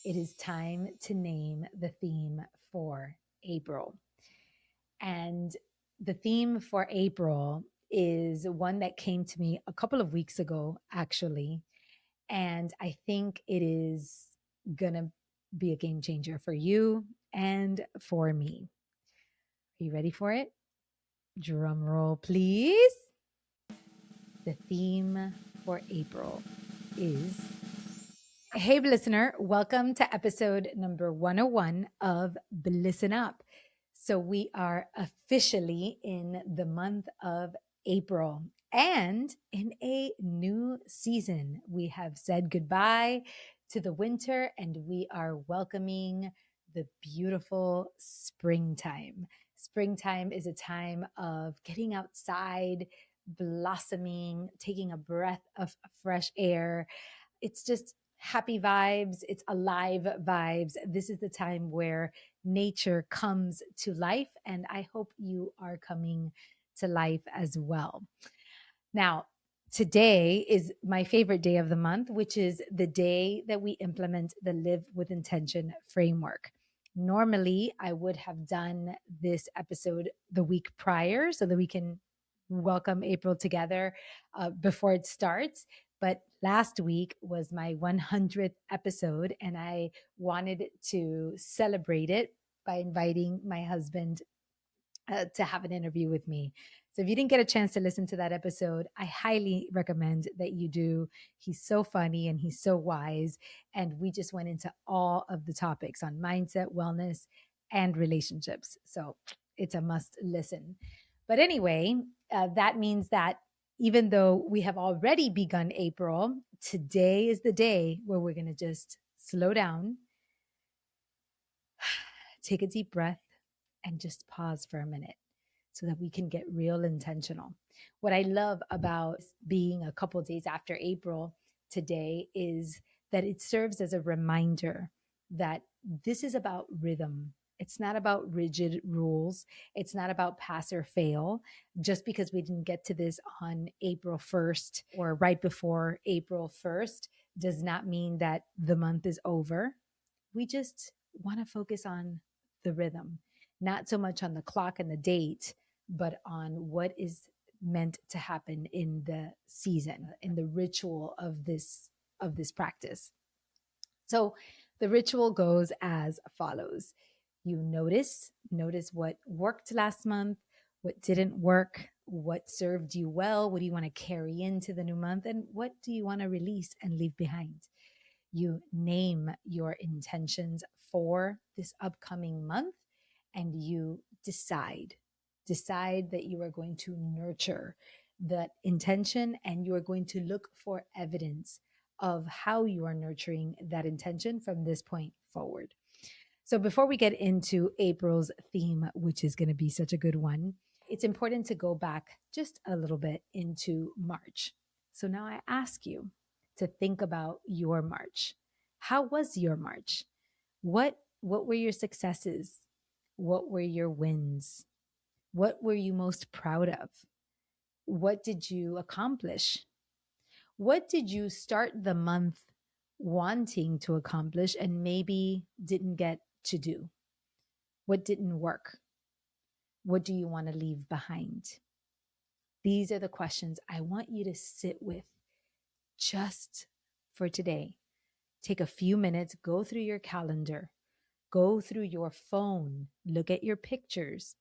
it is time to name the theme for April. And the theme for April is one that came to me a couple of weeks ago, actually. And I think it is going to be a game changer for you and for me. Are you ready for it? Drum roll, please. The theme for April is Hey, listener, welcome to episode number 101 of Listen Up. So, we are officially in the month of April and in a new season. We have said goodbye to the winter and we are welcoming the beautiful springtime. Springtime is a time of getting outside, blossoming, taking a breath of fresh air. It's just happy vibes. It's alive vibes. This is the time where nature comes to life, and I hope you are coming to life as well. Now, today is my favorite day of the month, which is the day that we implement the Live with Intention framework. Normally, I would have done this episode the week prior so that we can welcome April together before it starts. But last week was my 100th episode, and I wanted to celebrate it by inviting my husband to have an interview with me. So if you didn't get a chance to listen to that episode, I highly recommend that you do. He's so funny and he's so wise. And we just went into all of the topics on mindset, wellness, and relationships. So it's a must listen. But anyway, that means that even though we have already begun April, today is the day where we're going to just slow down, take a deep breath, and just pause for a minute so that we can get real intentional. What I love about being a couple days after April today is that it serves as a reminder that this is about rhythm. It's not about rigid rules. It's not about pass or fail. Just because we didn't get to this on April 1st or right before April 1st does not mean that the month is over. We just want to focus on the rhythm, not so much on the clock and the date, but on what is meant to happen in the season, in the ritual of this practice. So the ritual goes as follows. You notice what worked last month, what didn't work, what served you well, what do you want to carry into the new month, and what do you want to release and leave behind. You name your intentions for this upcoming month and you decide that you are going to nurture that intention and you are going to look for evidence of how you are nurturing that intention from this point forward. So before we get into April's theme, which is going to be such a good one, it's important to go back just a little bit into March. So now I ask you to think about your March. How was your March? What were your successes? What were your wins? What were you most proud of? What did you accomplish? What did you start the month wanting to accomplish and maybe didn't get to do? What didn't work? What do you want to leave behind? These are the questions I want you to sit with just for today. Take a few minutes, go through your calendar, go through your phone, look at your pictures,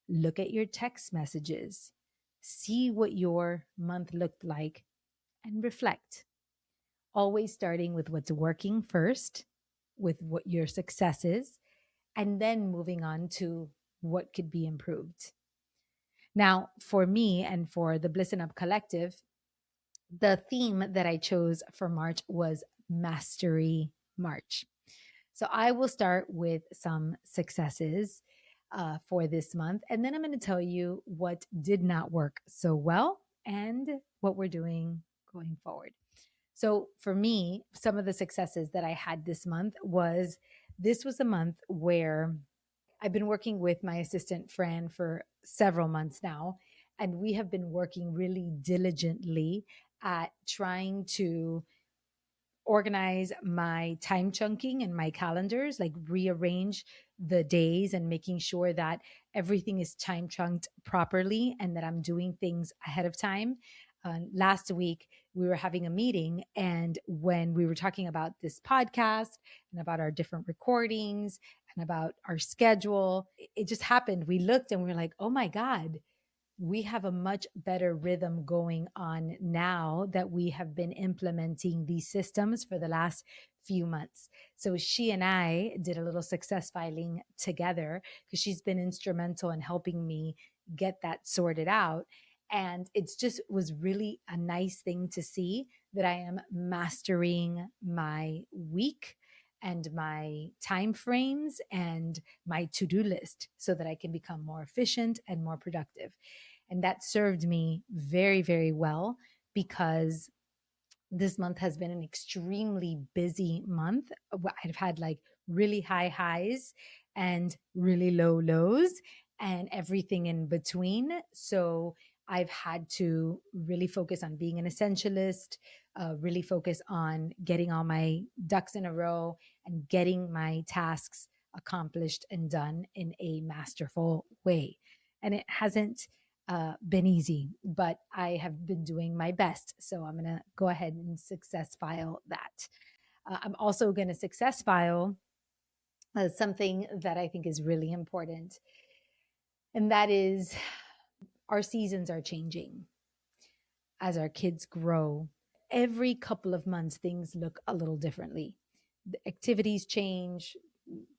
look at your text messages, see what your month looked like, and reflect. Always starting with what's working first, with what your success is, and then moving on to what could be improved. Now, for me and for the Bliss and Up Collective, the theme that I chose for March was Mastery March. So I will start with some successes for this month, and then I'm going to tell you what did not work so well and what we're doing going forward. So for me, some of the successes that I had this month was this was a month where I've been working with my assistant, Fran, for several months now, and we have been working really diligently at trying to organize my time chunking and my calendars, like rearrange the days and making sure that everything is time chunked properly and that I'm doing things ahead of time. Last week, we were having a meeting, and when we were talking about this podcast and about our different recordings and about our schedule, it just happened. We looked and we were like, oh my God, we have a much better rhythm going on now that we have been implementing these systems for the last few months. So she and I did a little success filing together because she's been instrumental in helping me get that sorted out. And it's just was really a nice thing to see that I am mastering my week and my time frames and my to-do list so that I can become more efficient and more productive. And that served me very, very well because this month has been an extremely busy month. I've had like really high highs and really low lows and everything in between. So I've had to really focus on being an essentialist, really focus on getting all my ducks in a row and getting my tasks accomplished and done in a masterful way. And it hasn't been easy, but I have been doing my best. So I'm going to go ahead and success file that. I'm also going to success file something that I think is really important, and that is our seasons are changing as our kids grow. Every couple of months, things look a little differently. The activities change,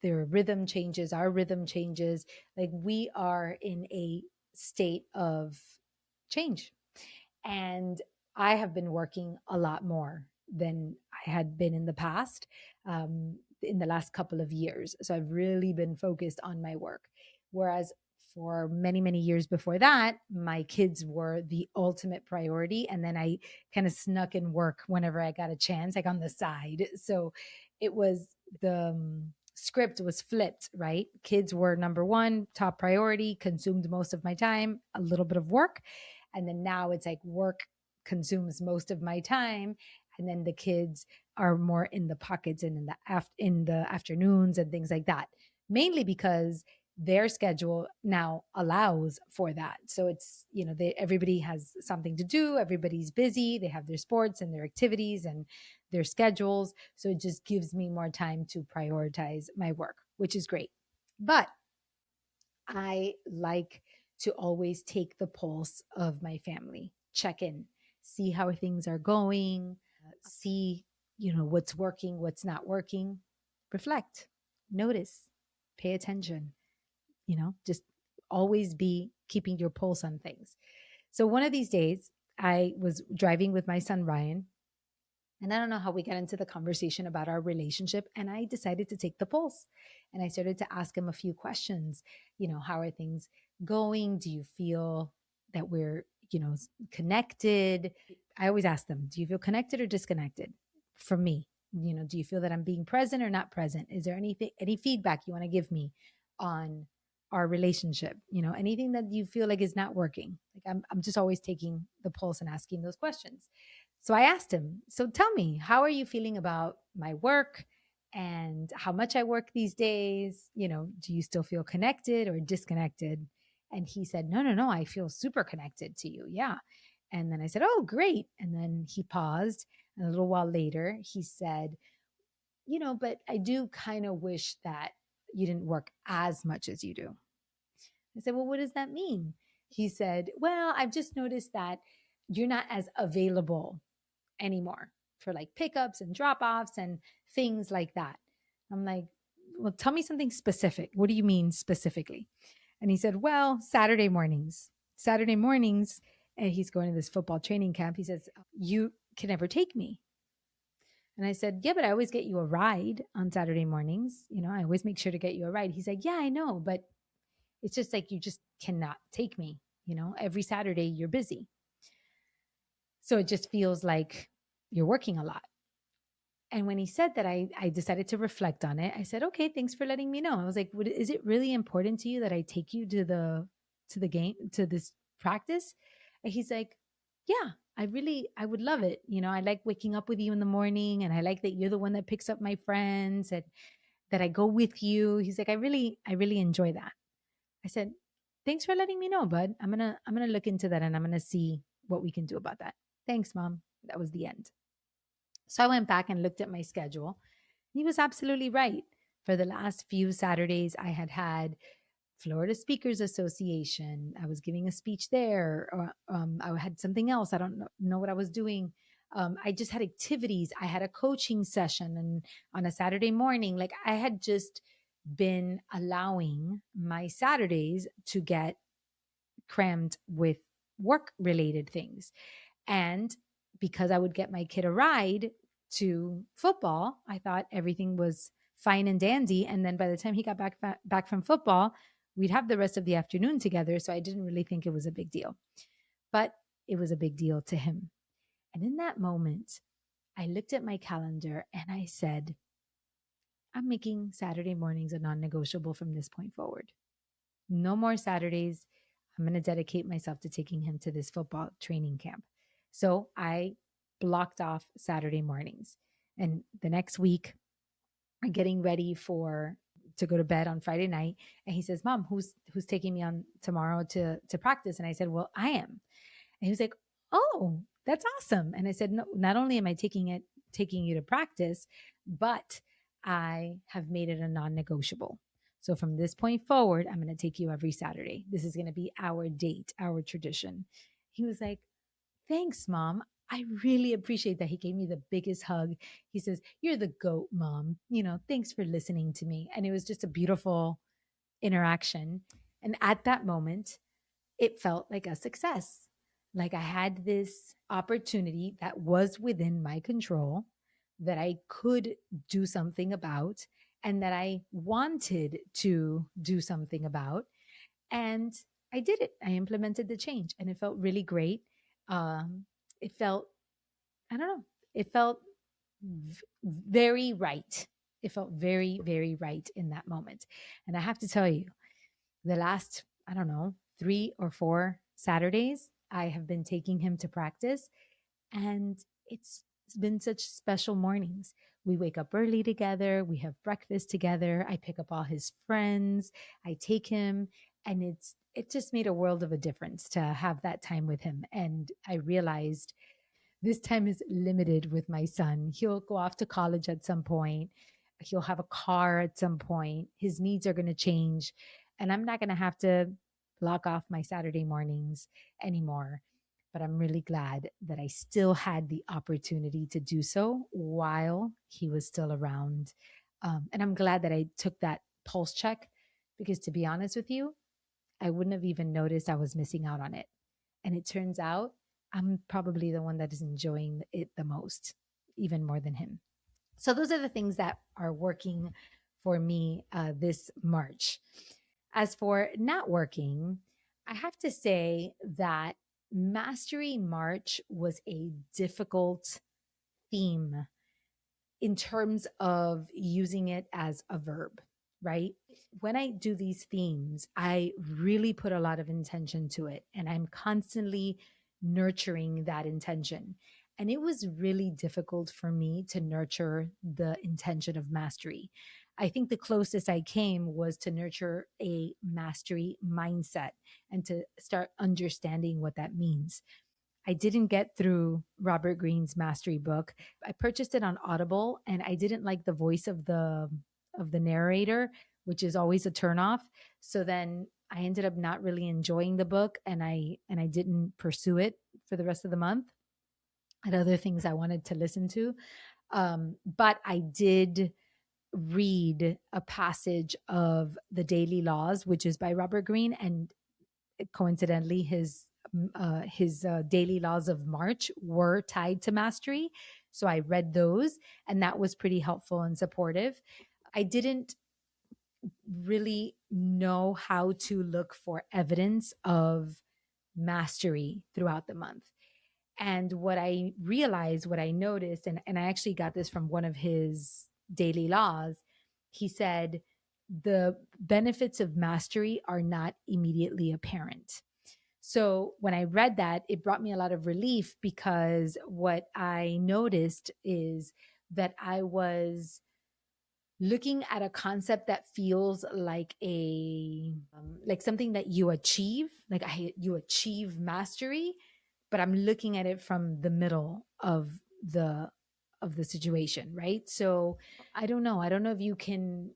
their rhythm changes, our rhythm changes. Like we are in a state of change. And I have been working a lot more than I had been in the past, in the last couple of years. So I've really been focused on my work. Whereas for many, many years before that, my kids were the ultimate priority. And then I kind of snuck in work whenever I got a chance, like on the side. So it was the script was flipped, right? Kids were number one, top priority, consumed most of my time, a little bit of work. And then now it's like work consumes most of my time. And then the kids are more in the pockets and in the afternoons and things like that, mainly because their schedule now allows for that. So it's, everybody has something to do. Everybody's busy. They have their sports and their activities and their schedules. So it just gives me more time to prioritize my work, which is great. But I like to always take the pulse of my family, check in, see how things are going, see, what's working, what's not working, reflect, notice, pay attention, just always be keeping your pulse on things. So one of these days, I was driving with my son, Ryan, and I don't know how we got into the conversation about our relationship. And I decided to take the pulse. And I started to ask him a few questions. How are things going? Do you feel that we're, connected? I always ask them, do you feel connected or disconnected from me? Do you feel that I'm being present or not present? Is there any feedback you want to give me on our relationship? Anything that you feel like is not working? Like I'm just always taking the pulse and asking those questions. So I asked him, so tell me, how are you feeling about my work and how much I work these days? Do you still feel connected or disconnected? And he said, no, no, no, I feel super connected to you. Yeah. And then I said, oh, great. And then he paused. And a little while later, he said, but I do kind of wish that you didn't work as much as you do. I said, well, what does that mean? He said, well, I've just noticed that you're not as available anymore for like pickups and drop offs and things like that. I'm like, well, tell me something specific. What do you mean specifically? And he said, well, Saturday mornings, and he's going to this football training camp. He says, you can never take me. And I said, yeah, but I always get you a ride on Saturday mornings. I always make sure to get you a ride. He's like, yeah, I know, but it's just like, you just cannot take me. Every Saturday you're busy. So it just feels like you're working a lot. And when he said that, I decided to reflect on it. I said, okay, thanks for letting me know. I was like, is it really important to you that I take you to the game, to this practice? And he's like, yeah, I would love it. I like waking up with you in the morning, and I like that you're the one that picks up my friends and that I go with you. He's like, I really enjoy that. I said, thanks for letting me know, bud. I'm gonna look into that and I'm gonna see what we can do about that. Thanks, mom. That was the end. So I went back and looked at my schedule. He was absolutely right. For the last few Saturdays, I had Florida Speakers Association. I was giving a speech there, or I had something else. I don't know what I was doing. I just had activities. I had a coaching session, and on a Saturday morning, like I had just been allowing my Saturdays to get crammed with work related things. And because I would get my kid a ride to football, I thought everything was fine and dandy. And then by the time he got back from football, we'd have the rest of the afternoon together. So I didn't really think it was a big deal, but it was a big deal to him. And in that moment, I looked at my calendar and I said, I'm making Saturday mornings a non negotiable from this point forward. No more Saturdays. I'm going to dedicate myself to taking him to this football training camp. So I blocked off Saturday mornings. And the next week, I'm getting ready to go to bed on Friday night. And he says, Mom, who's taking me on tomorrow to practice? And I said, well, I am. And he was like, oh, that's awesome. And I said, no, not only am I taking you to practice, but I have made it a non-negotiable. So from this point forward, I'm going to take you every Saturday. This is going to be our date, our tradition. He was like, thanks, Mom. I really appreciate that. He gave me the biggest hug. He says, you're the GOAT, Mom. Thanks for listening to me. And it was just a beautiful interaction. And at that moment, it felt like a success. Like I had this opportunity that was within my control, that I could do something about, and that I wanted to do something about. And I did it. I implemented the change and it felt really great. It felt, I don't know, it felt very right. It felt very, very right in that moment. And I have to tell you, the last, I don't know, 3 or 4 Saturdays, I have been taking him to practice, and it's been such special mornings. We wake up early together, we have breakfast together, I pick up all his friends, I take him, and it just made a world of a difference to have that time with him. And I realized this time is limited with my son. He'll go off to college at some point. He'll have a car at some point. His needs are going to change. And I'm not going to have to block off my Saturday mornings anymore. But I'm really glad that I still had the opportunity to do so while he was still around. And I'm glad that I took that pulse check, because to be honest with you, I wouldn't have even noticed I was missing out on it. And it turns out I'm probably the one that is enjoying it the most, even more than him. So those are the things that are working for me this March. As for not working, I have to say that Mastery March was a difficult theme in terms of using it as a verb, right? When I do these themes, I really put a lot of intention to it, and I'm constantly nurturing that intention. And it was really difficult for me to nurture the intention of mastery. I think the closest I came was to nurture a mastery mindset and to start understanding what that means. I didn't get through Robert Greene's mastery book. I purchased it on Audible, and I didn't like the voice of the narrator, which is always a turnoff. So then I ended up not really enjoying the book, and I didn't pursue it for the rest of the month. I had other things I wanted to listen to. But I did read a passage of The Daily Laws, which is by Robert Greene, and coincidentally, his daily laws of March were tied to mastery. So I read those, and that was pretty helpful and supportive. I didn't really know how to look for evidence of mastery throughout the month. And what I realized, what I noticed, and I actually got this from one of his daily laws, he said, the benefits of mastery are not immediately apparent. So when I read that, it brought me a lot of relief, because what I noticed is that I was looking at a concept that feels like a like something that you achieve, like you achieve mastery, but I'm looking at it from the middle the of the situation, right? So I don't know if you can,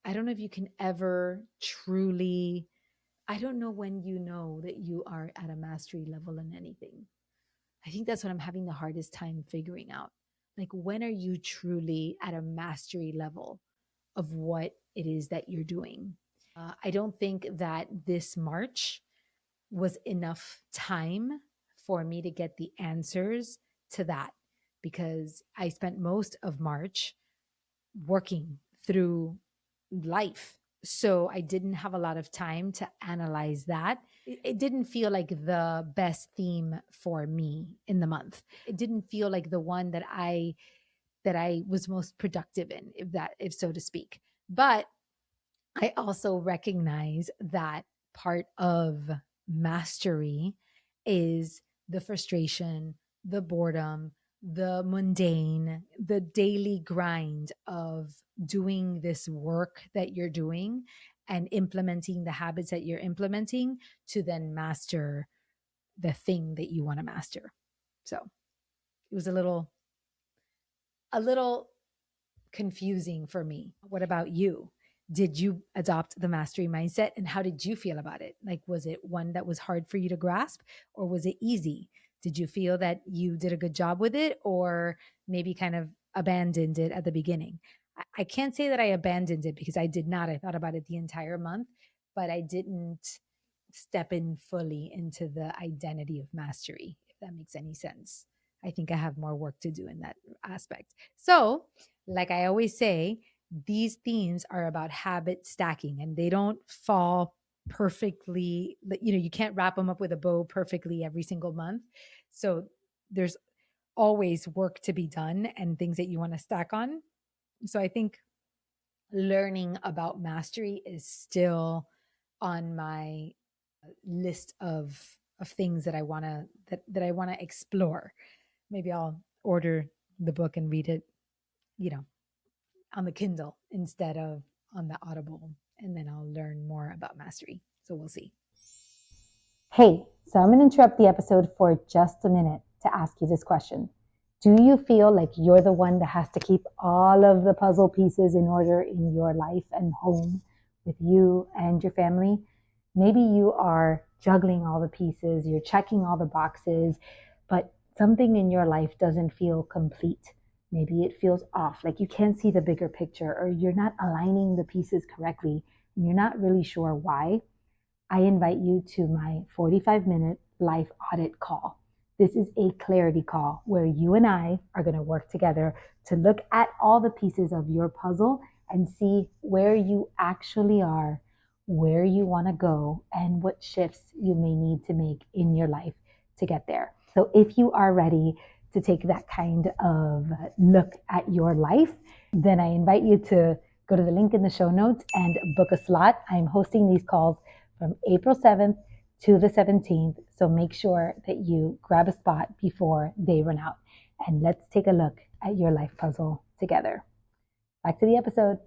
I don't know if you can ever truly, I don't know when you know that you are at a mastery level in anything. I think that's what I'm having the hardest time figuring out. Like, when are you truly at a mastery level of what it is that you're doing? I don't think that this March was enough time for me to get the answers to that, because I spent most of March working through life. So I didn't have a lot of time to analyze that. It didn't feel like the best theme for me in the month. It didn't feel like the one that I was most productive in, if so to speak. But I also recognize that part of mastery is the frustration, the boredom, the mundane, the daily grind of doing this work that you're doing and implementing the habits that you're implementing to then master the thing that you want to master. So it was a little confusing for me. What about you? Did you adopt the mastery mindset, and how did you feel about it? Like, was it one that was hard for you to grasp, or was it easy? Did you feel that you did a good job with it, or maybe kind of abandoned it at the beginning? I can't say that I abandoned it, because I did not. I thought about it the entire month, but I didn't step in fully into the identity of mastery, if that makes any sense. I think I have more work to do in that aspect. So, like I always say, these themes are about habit stacking, and they don't fall perfectly. You can't wrap them up with a bow perfectly every single month. So there's always work to be done and things that you want to stack on. So I think learning about mastery is still on my list of things that I want to that I want to explore. Maybe I'll order the book and read it, you know, on the Kindle instead of on the Audible, and then I'll learn more about mastery. So we'll see. Hey, so I'm going to interrupt the episode for just a minute to ask you this question. Do you feel like you're the one that has to keep all of the puzzle pieces in order in your life and home with you and your family? Maybe you are juggling all the pieces, you're checking all the boxes, but something in your life doesn't feel complete. Maybe it feels off, like you can't see the bigger picture, or you're not aligning the pieces correctly, and you're not really sure why. I invite you to my 45-minute life audit call. This is a clarity call where you and I are going to work together to look at all the pieces of your puzzle and see where you actually are, where you want to go, and what shifts you may need to make in your life to get there. So if you are ready to take that kind of look at your life, then I invite you to go to the link in the show notes and book a slot. I'm hosting these calls from April 7th to the 17th. So make sure that you grab a spot before they run out. And let's take a look at your life puzzle together. Back to the episode.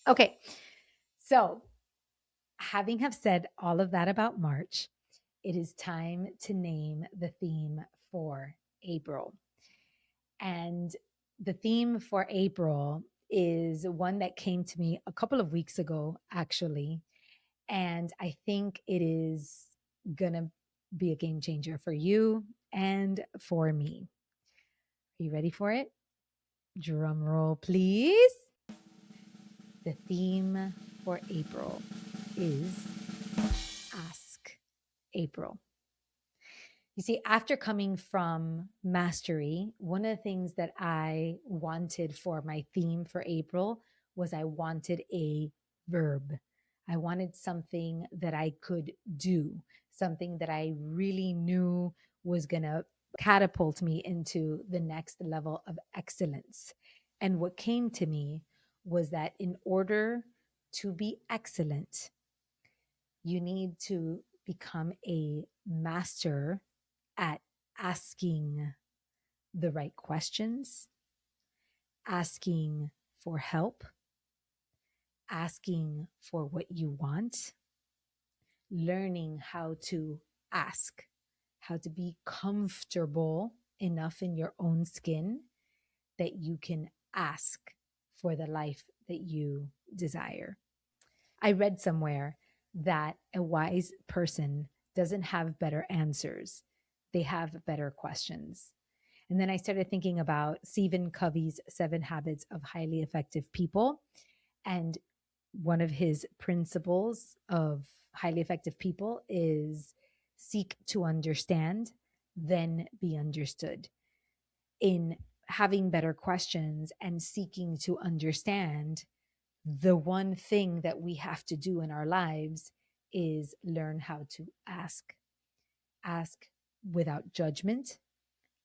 Okay. So, having have said all of that about March, it is time to name the theme for April. And the theme for April is one that came to me a couple of weeks ago, actually. And I think it is going to be a game changer for you and for me. Are you ready for it? Drum roll, please. The theme for April is Ask April. You see, after coming from mastery, one of the things that I wanted for my theme for April was I wanted a verb. I wanted something that I could do, something that I really knew was going to catapult me into the next level of excellence. And what came to me was that in order to be excellent, you need to become a master at asking the right questions, asking for help, asking for what you want, learning how to ask, how to be comfortable enough in your own skin that you can ask for the life that you desire. I read somewhere that a wise person doesn't have better answers, they have better questions. And then I started thinking about Stephen Covey's 7 Habits of Highly Effective People. And one of his principles of highly effective people is seek to understand, then be understood. In having better questions and seeking to understand, the one thing that we have to do in our lives is learn how to ask. Ask without judgment,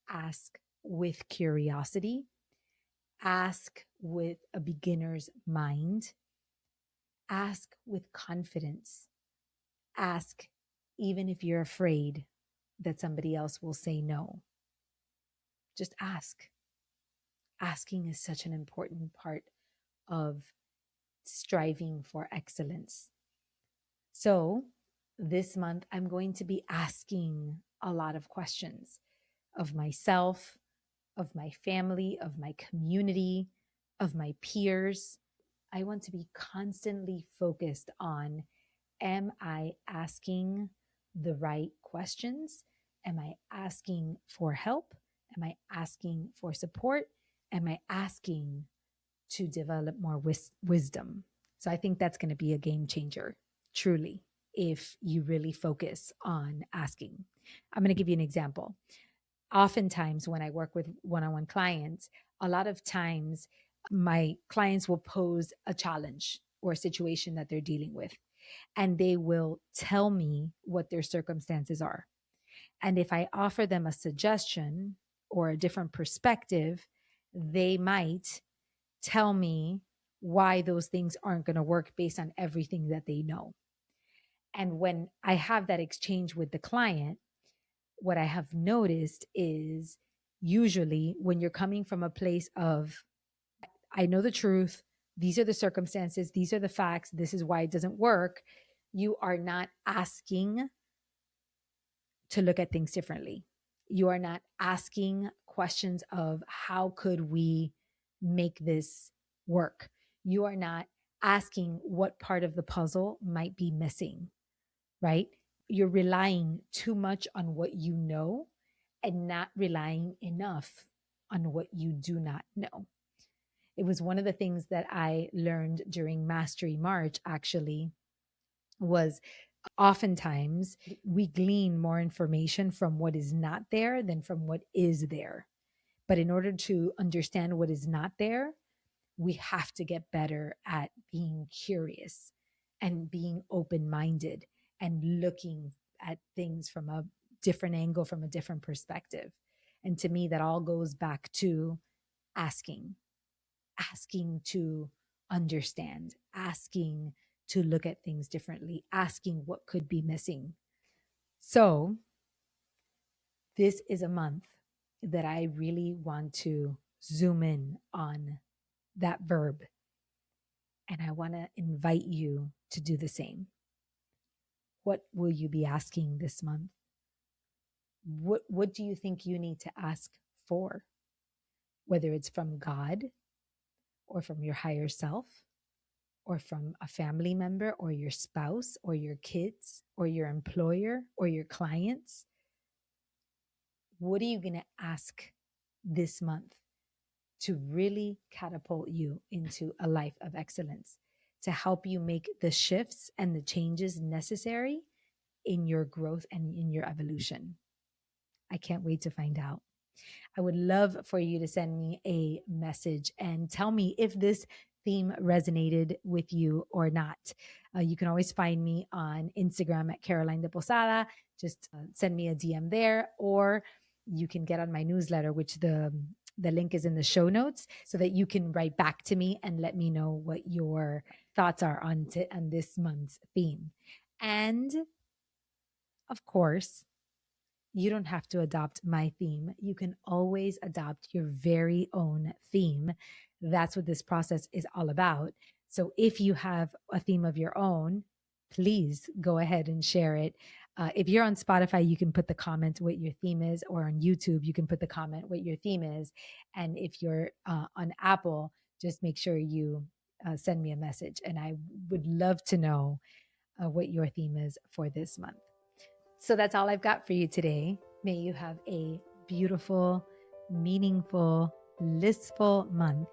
ask with curiosity, ask with a beginner's mind, ask with confidence, ask even if you're afraid that somebody else will say no. Just ask. Asking is such an important part of striving for excellence. So, this month, I'm going to be asking a lot of questions of myself, of my family, of my community, of my peers. I want to be constantly focused on, am I asking the right questions? Am I asking for help? Am I asking for support? Am I asking to develop more wisdom? So I think that's going to be a game changer, truly, if you really focus on asking. I'm going to give you an example. Oftentimes, when I work with one on one clients, a lot of times my clients will pose a challenge or a situation that they're dealing with, and they will tell me what their circumstances are. And if I offer them a suggestion or a different perspective, they might tell me why those things aren't going to work based on everything that they know. And when I have that exchange with the client, what I have noticed is usually when you're coming from a place of, I know the truth, these are the circumstances, these are the facts, this is why it doesn't work, you are not asking to look at things differently. You are not asking questions of how could we make this work. You are not asking what part of the puzzle might be missing, right? You're relying too much on what you know and not relying enough on what you do not know. It was one of the things that I learned during Mastery March, actually, was oftentimes we glean more information from what is not there than from what is there. But in order to understand what is not there, we have to get better at being curious and being open minded and looking at things from a different angle, from a different perspective. And to me, that all goes back to asking, asking to understand, asking to look at things differently, asking what could be missing. So, this is a month that I really want to zoom in on that verb. And I want to invite you to do the same. What will you be asking this month? What do you think you need to ask for? Whether it's from God or from your higher self or from a family member or your spouse or your kids or your employer or your clients. What are you going to ask this month to really catapult you into a life of excellence, to help you make the shifts and the changes necessary in your growth and in your evolution? I can't wait to find out. I would love for you to send me a message and tell me if this theme resonated with you or not. You can always find me on Instagram at Caroline de Posada. Just send me a DM there, or you can get on my newsletter, which the link is in the show notes, so that you can write back to me and let me know what your thoughts are on this month's theme. And Of course, you don't have to adopt my theme. You can always adopt your very own theme. That's what this process is all about. So if you have a theme of your own, please go ahead and share it. If you're on Spotify, you can put the comment what your theme is, or on YouTube, you can put the comment what your theme is. And if you're on Apple, just make sure you send me a message. And I would love to know what your theme is for this month. So that's all I've got for you today. May you have a beautiful, meaningful, blissful month,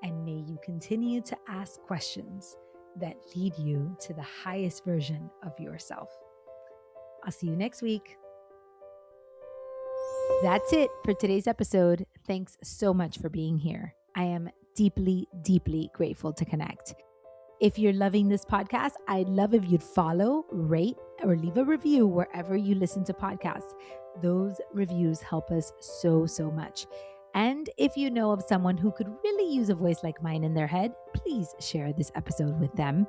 and may you continue to ask questions that lead you to the highest version of yourself. I'll see you next week. That's it for today's episode. Thanks so much for being here. I am deeply, deeply grateful to connect. If you're loving this podcast, I'd love if you'd follow, rate, or leave a review wherever you listen to podcasts. Those reviews help us so, so much. And if you know of someone who could really use a voice like mine in their head, please share this episode with them.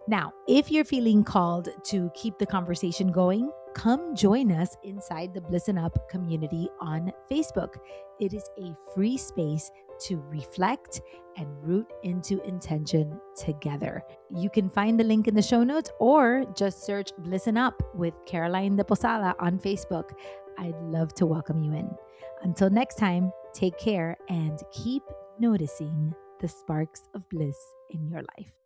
Now, if you're feeling called to keep the conversation going, come join us inside the Bliss and Up community on Facebook. It is a free space to reflect and root into intention together. You can find the link in the show notes, or just search Bliss and Up with Caroline de Posada on Facebook. I'd love to welcome you in. Until next time, take care and keep noticing the sparks of bliss in your life.